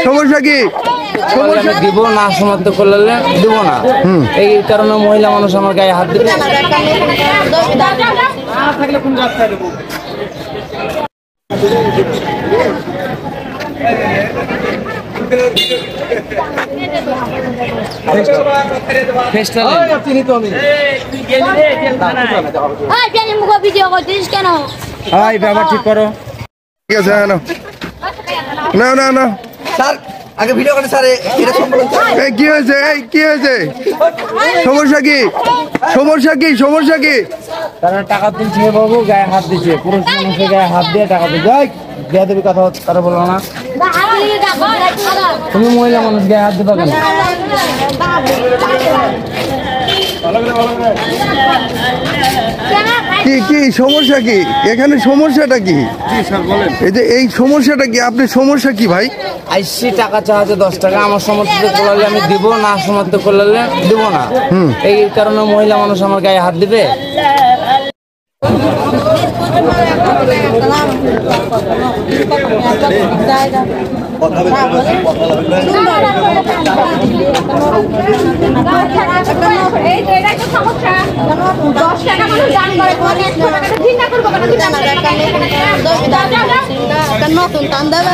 সমস্যা কি? সমস্যা দিব না, সমাপ্ত করলে দিব না। এই কারণে মহিলা মানুষ আমার গায়ে হাত দিবে। ব্যাপার ঠিক করো। ঠিক আছে, না না না স্যার আগে ভিডিও করে স্যার এটা সম্পূর্ণ এই কি হয়েছে? এই কি হয়েছে? সমস্যা কি? সমস্যা কি? সমস্যা কি? তারা টাকা তুলছে বাবু, গায়ে হাত দিচ্ছে, পুরুষ মানুষের গায়ে হাত দিয়ে টাকা দিচ্ছে। গায়ে দেবী কথা তারা বললো না, তুমি মহিলা মানুষ গায়ে হাত দিবা কেন? কি কি সমস্যা কি? এখানে সমস্যাটা কি? এই যে এই সমস্যাটা কি? আপনার সমস্যা কি ভাই? আইসি টাকা চাহাতে 10 টাকা, আমার সমর্থিত করলে আমি দিব না, সমর্থিত করলে দিব না। এই কারণে মহিলা মানুষ আমার গায়ে হাত দিবে। নতুন টান দেবে